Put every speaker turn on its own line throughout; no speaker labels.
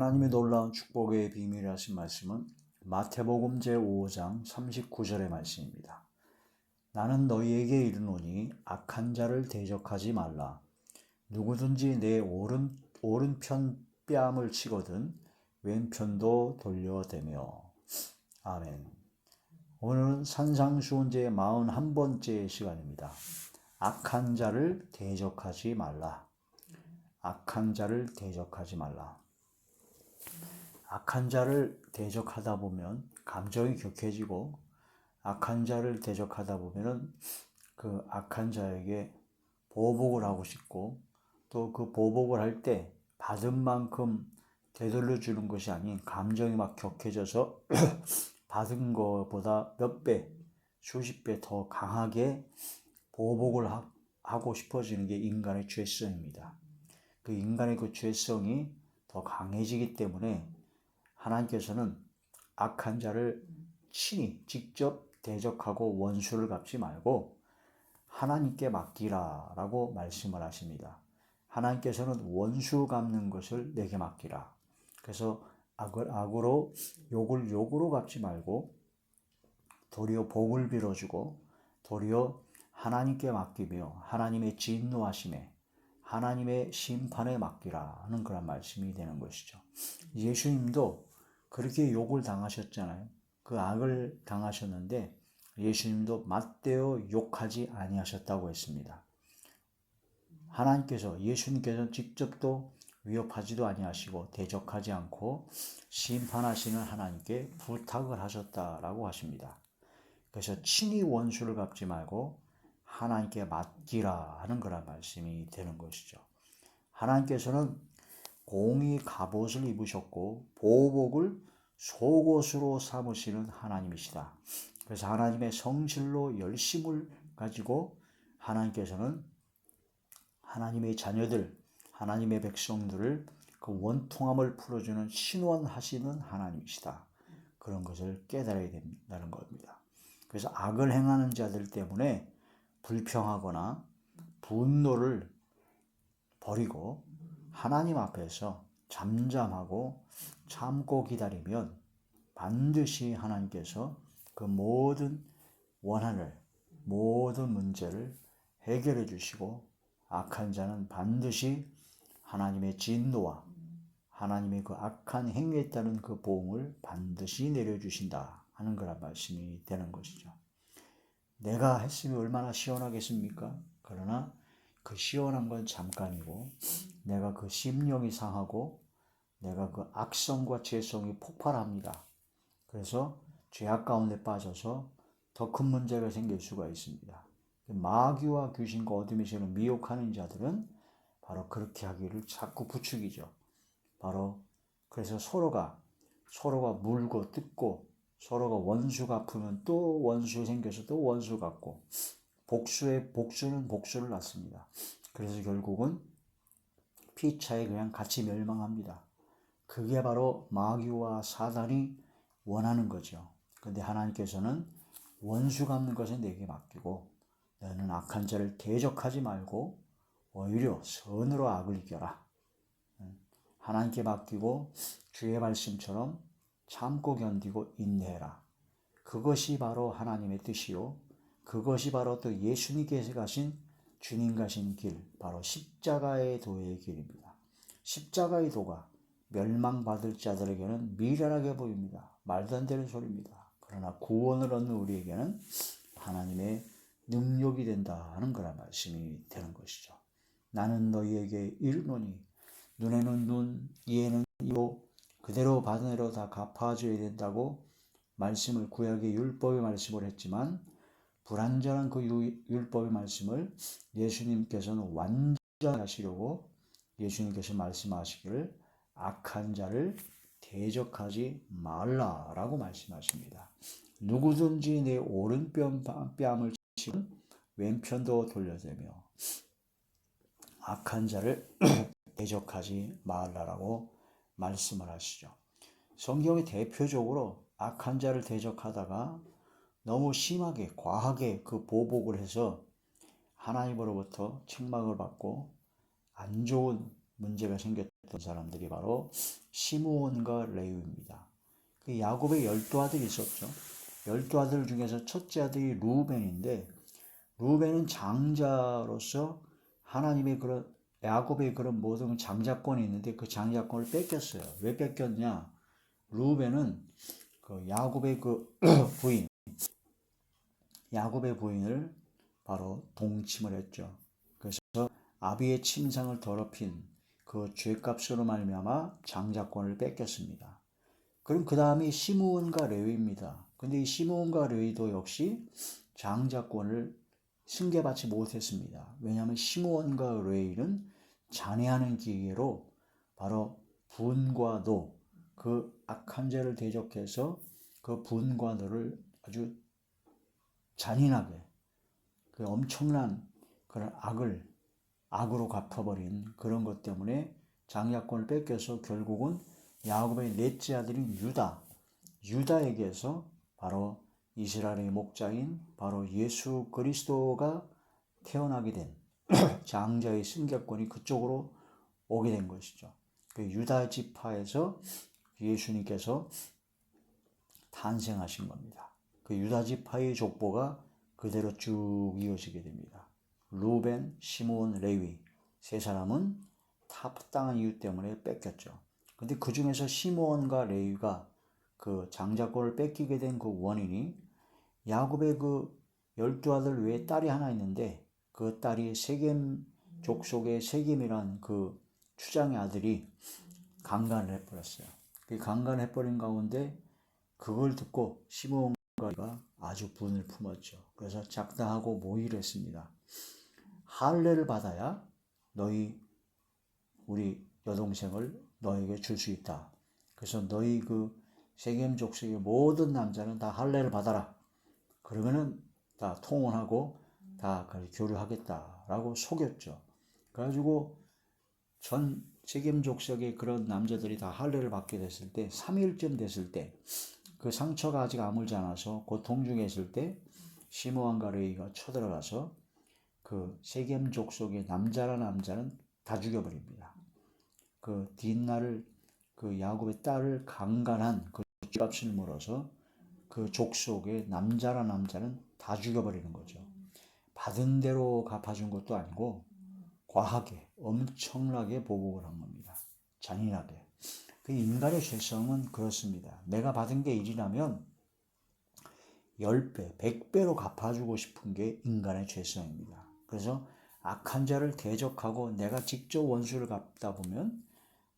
하나님의 놀라운 축복의 비밀을 하신 말씀은 마태복음 제5장 39절의 말씀입니다. 나는 너희에게 이르노니 악한 자를 대적하지 말라. 누구든지 내 오른편 뺨을 치거든 왼편도 돌려대며. 아멘. 오늘은 산상수훈제의 41번째 시간입니다. 악한 자를 대적하지 말라. 악한 자를 대적하지 말라. 악한 자를 대적하다 보면 감정이 격해지고, 악한 자를 대적하다 보면은 그 악한 자에게 보복을 하고 싶고, 또 그 보복을 할 때 받은 만큼 되돌려 주는 것이 아닌 감정이 막 격해져서 받은 것보다 몇 배, 수십 배 더 강하게 보복을 하고 싶어지는 게 인간의 죄성입니다. 그 인간의 그 죄성이 더 강해지기 때문에 하나님께서는 악한 자를 친히 직접 대적하고 원수를 갚지 말고 하나님께 맡기라 라고 말씀을 하십니다. 하나님께서는 원수 갚는 것을 내게 맡기라. 그래서 악을 악으로, 욕을 욕으로 갚지 말고 도리어 복을 빌어주고 도리어 하나님께 맡기며 하나님의 진노하심에, 하나님의 심판에 맡기라 하는 그런 말씀이 되는 것이죠. 예수님도 그렇게 욕을 당하셨잖아요. 그 악을 당하셨는데 예수님도 맞대어 욕하지 아니하셨다고 했습니다. 하나님께서, 예수님께서는 직접도 위협하지도 아니하시고 대적하지 않고 심판하시는 하나님께 부탁을 하셨다라고 하십니다. 그래서 친히 원수를 갚지 말고 하나님께 맡기라 하는 그런 말씀이 되는 것이죠. 하나님께서는 공의 갑옷을 입으셨고 보복을 속옷으로 삼으시는 하나님이시다. 그래서 하나님의 성실로 열심을 가지고 하나님께서는 하나님의 자녀들, 하나님의 백성들을 그 원통함을 풀어주는 신원하시는 하나님이시다. 그런 것을 깨달아야 된다는 겁니다. 그래서 악을 행하는 자들 때문에 불평하거나 분노를 버리고 하나님 앞에서 잠잠하고 참고 기다리면 반드시 하나님께서 그 모든 원한을, 모든 문제를 해결해 주시고 악한 자는 반드시 하나님의 진노와 하나님의 그 악한 행위에 따른 그 보응을 반드시 내려주신다 하는 그런 말씀이 되는 것이죠. 내가 했으면 얼마나 시원하겠습니까? 그러나 그 시원한 건 잠깐이고 내가 그 심령이 상하고 내가 그 악성과 죄성이 폭발합니다. 그래서 죄악 가운데 빠져서 더 큰 문제가 생길 수가 있습니다. 마귀와 귀신과 어둠의 세력을 미혹하는 자들은 바로 그렇게 하기를 자꾸 부추기죠. 바로 그래서 서로가 물고 뜯고 서로가 원수 갚으면 또 원수 생겨서 또 원수 갚고 복수는 복수를 낳습니다. 그래서 결국은 피차에 그냥 같이 멸망합니다. 그게 바로 마귀와 사단이 원하는 거죠. 그런데 하나님께서는 원수 갚는 것을 내게 맡기고 너는 악한 자를 대적하지 말고 오히려 선으로 악을 이겨라. 하나님께 맡기고 주의 말씀처럼 참고 견디고 인내해라. 그것이 바로 하나님의 뜻이요, 그것이 바로 또 예수님께서 가신, 주님 가신 길, 바로 십자가의 도의 길입니다. 십자가의 도가 멸망받을 자들에게는 미련하게 보입니다. 말도 안 되는 소리입니다. 그러나 구원을 얻는 우리에게는 하나님의 능력이 된다 하는 그런 말씀이 되는 것이죠. 나는 너희에게 이르노니 눈에는 눈, 이에는 이로 그대로 받은 대로 다 갚아줘야 된다고 말씀을, 구약의 율법의 말씀을 했지만 불완전한 그 율법의 말씀을 예수님께서는 완전하시려고 예수님께서 말씀하시기를 악한 자를 대적하지 말라라고 말씀하십니다. 누구든지 내 오른뺨을 치면 왼편도 돌려대며 악한 자를 대적하지 말라라고 말씀을 하시죠. 성경이 대표적으로 악한 자를 대적하다가 너무 심하게, 과하게 그 보복을 해서 하나님으로부터 책망을 받고 안 좋은 문제가 생겼던 사람들이 바로 시므온과 레위입니다. 그 야곱의 12아들이 있었죠. 12아들 중에서 첫째 아들이 루벤인데, 루벤은 장자로서 하나님의 그런 야곱의 그런 모든 장자권이 있는데 그 장자권을 뺏겼어요. 왜 뺏겼냐? 루벤은 그 야곱의 그 부인, 야곱의 부인을 바로 동침을 했죠. 그래서 아비의 침상을 더럽힌 그 죄값으로 말미암아 장자권을 뺏겼습니다. 그럼 그 다음이 시므온과 레위입니다. 근데 이 시므온과 레위도 역시 장자권을 승계받지 못했습니다. 왜냐하면 시므온과 레위는 잔해하는 기계로 바로 분과 노, 그 악한 죄를 대적해서 그 분과 노를 아주 잔인하게 그 엄청난 그런 악으로 갚아버린 그런 것 때문에 장자권을 뺏겨서 결국은 야곱의 넷째 아들인 유다에게서 바로 이스라엘의 목자인 바로 예수 그리스도가 태어나게 된 장자의 승계권이 그쪽으로 오게 된 것이죠. 그 유다 지파에서 예수님께서 탄생하신 겁니다. 그 유다 지파의 족보가 그대로 쭉 이어지게 됩니다. 루벤, 시므온, 레위 세 사람은 타협당한 이유 때문에 뺏겼죠. 근데 그 중에서 시므온과 레위가 그 장자권을 뺏기게 된 그 원인이 야곱의 그 12아들 외에 딸이 하나 있는데 그 딸이 세겜 족속의 세겜이란 그 추장의 아들이 강간을 해버렸어요. 그 강간을 해버린 가운데 그걸 듣고 시므온과 아주 분을 품었죠. 그래서 작당하고 모의를 했습니다. 할례를 받아야 우리 여동생을 너에게 줄 수 있다. 그래서 너희 그 세겜 족속의 모든 남자는 다 할례를 받아라. 그러면은 다 통혼하고 다 교류하겠다라고 속였죠. 그래가지고 전 세겜 족속의 그런 남자들이 다 할례를 받게 됐을 때 3일쯤 됐을 때 그 상처가 아직 아물지 않아서 고통 중에 있을 때 시므온과 레위가 쳐들어가서 그 세겜 족속의 남자는 다 죽여버립니다. 그 뒷날을 그 야곱의 딸을 강간한 그 값을 물어서 그 족속의 남자는 다 죽여버리는 거죠. 받은 대로 갚아준 것도 아니고 과하게 엄청나게 보복을 한 겁니다. 잔인하게. 그 인간의 죄성은 그렇습니다. 내가 받은 게 1이라면 10배, 100배로 갚아주고 싶은 게 인간의 죄성입니다. 그래서 악한 자를 대적하고 내가 직접 원수를 갚다 보면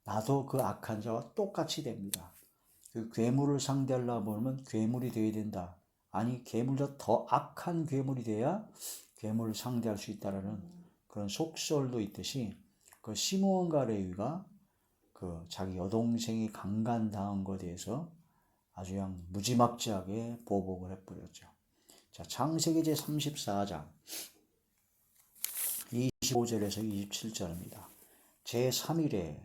나도 그 악한 자와 똑같이 됩니다. 그 괴물을 상대하려고 보면 괴물이 되어야 된다. 아니, 괴물보다 더 악한 괴물이 돼야 괴물을 상대할 수 있다라는 그런 속설도 있듯이 그 시므온과 레위가 그 자기 여동생이 강간당한 것에 대해서 아주 그냥 무지막지하게 보복을 해버렸죠. 자, 창세기 제 34장 25절에서 27절입니다. 제 3일에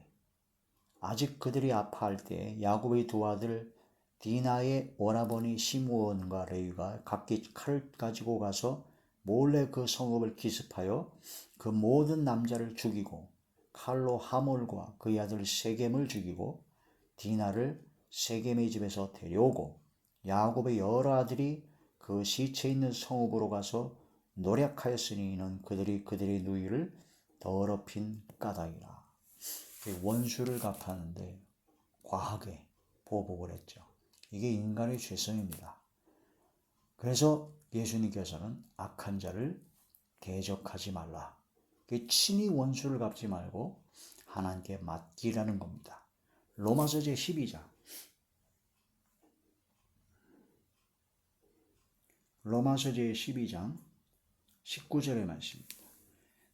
아직 그들이 아파할 때 야곱의 두 아들 디나의 오라버니 시므온과 레위가 각기 칼을 가지고 가서 몰래 그 성읍을 기습하여 그 모든 남자를 죽이고 칼로 하몰과 그의 아들 세겜을 죽이고 디나를 세겜의 집에서 데려오고 야곱의 여러 아들이 그 시체 있는 성읍으로 가서 노력하였으니 이는 그들의 누이를 더럽힌 까닭이라. 원수를 갚았는데 과하게 보복을 했죠. 이게 인간의 죄성입니다. 그래서 예수님께서는 악한 자를 대적하지 말라. 친히 원수를 갚지 말고 하나님께 맡기라는 겁니다. 로마서 제 12장 로마서 제 12장 19절의 말씀입니다.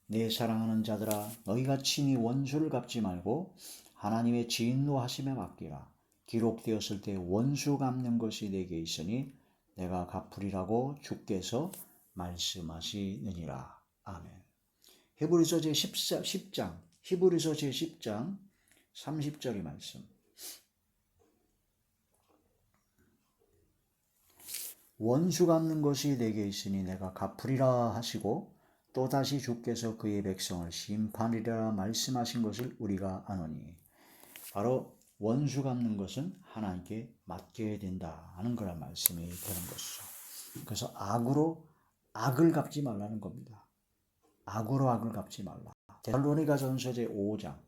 내 사랑하는 자들아 너희가 친히 원수를 갚지 말고 하나님의 진노하심에 맡기라. 기록되었을 때 원수 갚는 것이 내게 있으니 내가 갚으리라고 주께서 말씀하시느니라. 아멘. 히브리서 제 10장 히브리서 제 10장 30절의 말씀. 원수 갚는 것이 내게 있으니 내가 갚으리라 하시고 또다시 주께서 그의 백성을 심판하리라 말씀하신 것을 우리가 아노니, 바로 원수 갚는 것은 하나님께 맡겨야 된다 하는 거란 말씀이 되는 것이죠. 그래서 악으로 악을 갚지 말라는 겁니다. 악으로 악을 갚지 말라. 데살로니가전서 제5장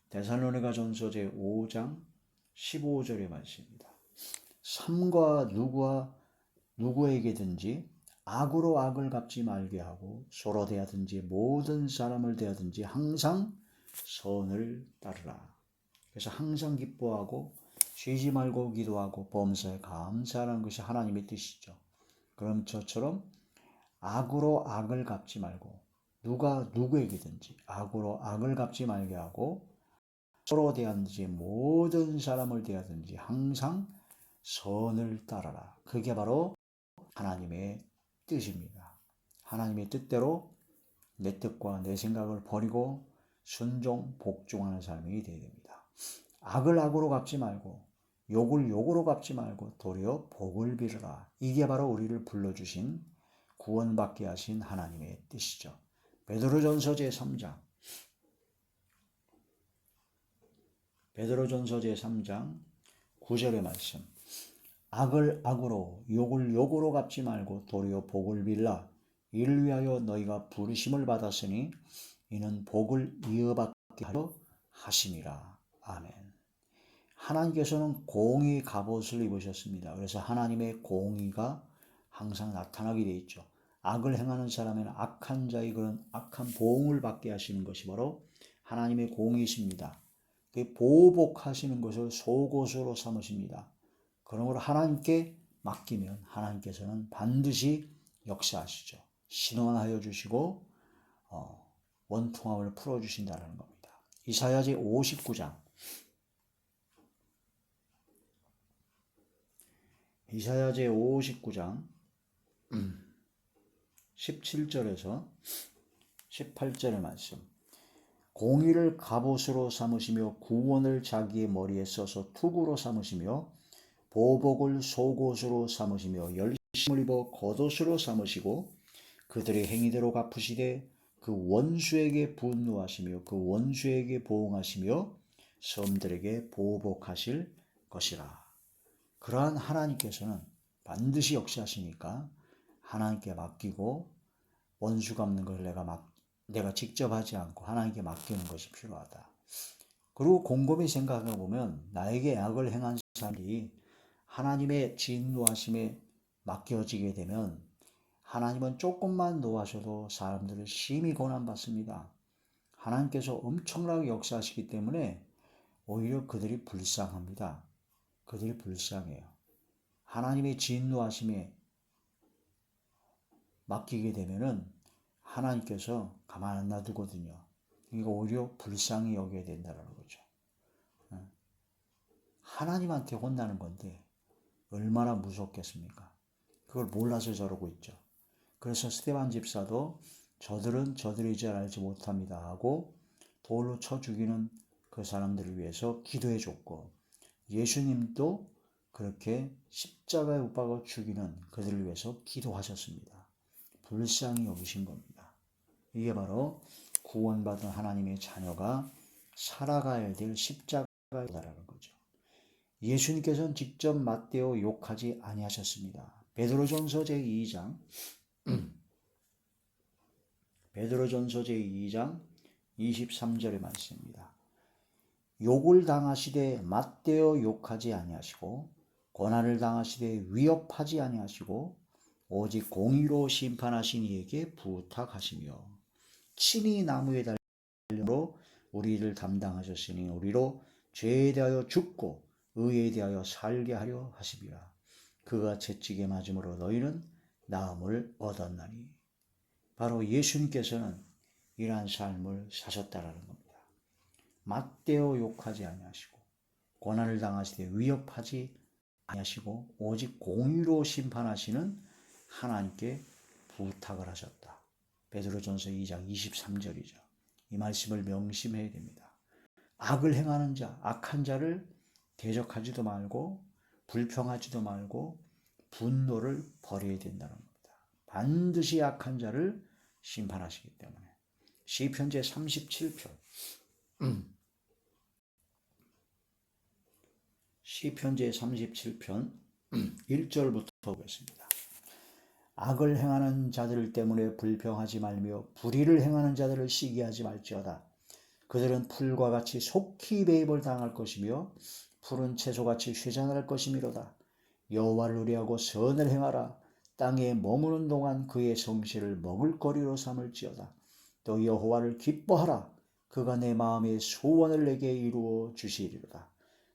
데살로니가전서 제5장 15절의 말씀입니다. 삼가 누구에게든지 악으로 악을 갚지 말게 하고 서로 대하든지 모든 사람을 대하든지 항상 선을 따르라. 그래서 항상 기뻐하고 쉬지 말고 기도하고 범사에 감사하는 것이 하나님의 뜻이죠. 그럼 저처럼 악으로 악을 갚지 말고 누가 누구에게든지 악으로 악을 갚지 말게 하고 서로 대하든지 모든 사람을 대하든지 항상 선을 따라라. 그게 바로 하나님의 뜻입니다. 하나님의 뜻대로 내 뜻과 내 생각을 버리고 순종, 복종하는 삶이 되어야 됩니다. 악을 악으로 갚지 말고 욕을 욕으로 갚지 말고 도리어 복을 빌어라. 이게 바로 우리를 불러주신 구원받게 하신 하나님의 뜻이죠. 베드로전서 제3장 9절의 말씀. 악을 악으로 욕을 욕으로 갚지 말고 도리어 복을 빌라. 이를 위하여 너희가 부르심을 받았으니 이는 복을 이어받게 하려 하심이라. 아멘. 하나님께서는 공의 갑옷을 입으셨습니다. 그래서 하나님의 공의가 항상 나타나게 되어 있죠. 악을 행하는 사람에는 악한 자의 그런 악한 보응을 받게 하시는 것이 바로 하나님의 공의이십니다. 보복하시는 것을 속옷으로 삼으십니다. 그러므로 하나님께 맡기면 하나님께서는 반드시 역사하시죠. 신원하여 주시고 원통함을 풀어주신다는 겁니다. 이사야 제59장 17절에서 18절의 말씀. 공의를 갑옷으로 삼으시며 구원을 자기의 머리에 써서 투구로 삼으시며 보복을 속옷으로 삼으시며 열심을 입어 겉옷으로 삼으시고 그들의 행위대로 갚으시되 그 원수에게 분노하시며 그 원수에게 보응하시며 섬들에게 보복하실 것이라. 그러한 하나님께서는 반드시 역사하시니까 하나님께 맡기고 원수 갚는 것을 내가 직접 하지 않고 하나님께 맡기는 것이 필요하다. 그리고 곰곰이 생각해 보면 나에게 악을 행한 사람이 하나님의 진노하심에 맡겨지게 되면 하나님은 조금만 노하셔도 사람들을 심히 고난받습니다. 하나님께서 엄청나게 역사하시기 때문에 오히려 그들이 불쌍합니다. 그들이 불쌍해요. 하나님의 진노하심에 맡기게 되면은 하나님께서 가만 안 놔두거든요. 이거 오히려 불쌍히 여겨야 된다는 거죠. 하나님한테 혼나는 건데 얼마나 무섭겠습니까? 그걸 몰라서 저러고 있죠. 그래서 스데반 집사도 저들은 저들의 죄를 알지 못합니다 하고 돌로 쳐 죽이는 그 사람들을 위해서 기도해 줬고, 예수님도 그렇게 십자가에 못 박아 죽이는 그들을 위해서 기도하셨습니다. 불쌍히 여기신 겁니다. 이게 바로 구원받은 하나님의 자녀가 살아가야 될 십자가라는 거죠. 예수님께서는 직접 맞대어 욕하지 아니하셨습니다. 베드로전서 제2장 23절의 말씀입니다. 욕을 당하시되 맞대어 욕하지 아니하시고 고난을 당하시되 위협하지 아니하시고 오직 공의로 심판하신 이에게 부탁하시며 친히 나무에 달림으로 우리를 담당하셨으니 우리로 죄에 대하여 죽고 의에 대하여 살게 하려 하시리라. 그가 채찍에 맞음으로 너희는 나음을 얻었나니. 바로 예수님께서는 이러한 삶을 사셨다라는 겁니다. 맞대어 욕하지 아니하시고 고난을 당하시되 위협하지 아니하시고 오직 공의로 심판하시는 하나님께 부탁을 하셨다. 베드로전서 2장 23절이죠. 이 말씀을 명심해야 됩니다. 악을 행하는 자, 악한 자를 대적하지도 말고 불평하지도 말고 분노를 버려야 된다는 겁니다. 반드시 악한 자를 심판하시기 때문에. 시편 제37편 시편 제37편 1절부터 보겠습니다. 악을 행하는 자들 때문에 불평하지 말며 불의를 행하는 자들을 시기하지 말지어다. 그들은 풀과 같이 속히 배임을 당할 것이며 푸른 채소같이 쇠잔할 것이미로다. 여호와를 의뢰하고 선을 행하라. 땅에 머무는 동안 그의 성실을 먹을거리로 삼을지어다. 또 여호와를 기뻐하라. 그가 내 마음의 소원을 내게 이루어 주시리로다.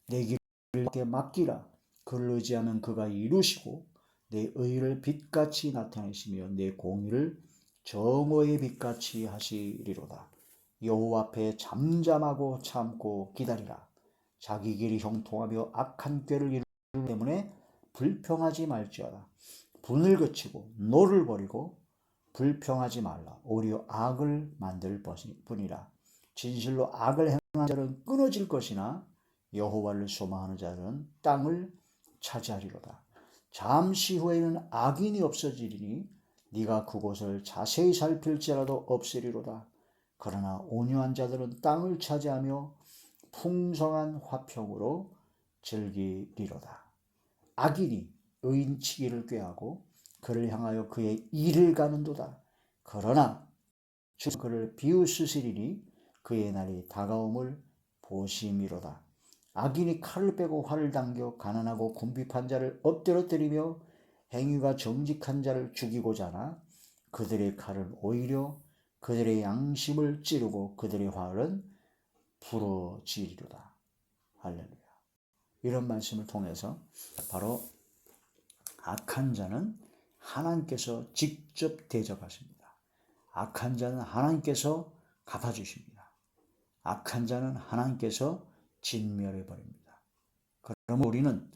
내 길을 그에게 맡기라. 그를 의지하면 그가 이루시고 내 의를 빛같이 나타내시며 내 공의를 정오의 빛같이 하시리로다. 여호와 앞에 잠잠하고 참고 기다리라. 자기 길이 형통하며 악한 꾀를 이루기 때문에 불평하지 말지어다. 분을 그치고 노를 버리고 불평하지 말라. 오히려 악을 만들 뿐이라. 진실로 악을 행하는 자는 끊어질 것이나 여호와를 소망하는 자는 땅을 차지하리로다. 잠시 후에는 악인이 없어지리니 네가 그곳을 자세히 살필지라도 없으리로다. 그러나 온유한 자들은 땅을 차지하며 풍성한 화평으로 즐기리로다. 악인이 의인치기를 꾀하고 그를 향하여 그의 일을 가는도다. 그러나 주는 그를 비웃으시리니 그의 날이 다가옴을 보심이로다. 악인이 칼을 빼고 활을 당겨 가난하고 궁핍한 자를 엎드려 때리며 행위가 정직한 자를 죽이고자 하나 그들의 칼은 오히려 그들의 양심을 찌르고 그들의 활은 부러지리로다. 할렐루야. 이런 말씀을 통해서 바로 악한 자는 하나님께서 직접 대적하십니다. 악한 자는 하나님께서 갚아주십니다. 악한 자는 하나님께서 진멸해버립니다. 그러면 우리는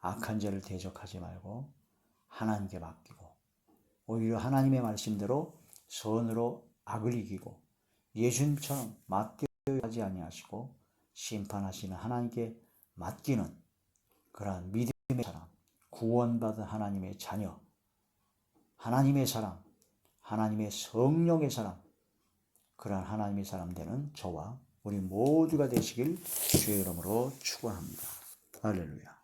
악한 자를 대적하지 말고 하나님께 맡기고 오히려 하나님의 말씀대로 선으로 악을 이기고 예수님처럼 맞대어 하지 아니하시고 심판하시는 하나님께 맡기는 그러한 믿음의 사람, 구원받은 하나님의 자녀, 하나님의 사람, 하나님의 성령의 사람, 그러한 하나님의 사람 되는 저와 우리 모두가 되시길 주의 이름으로 축원합니다. 할렐루야.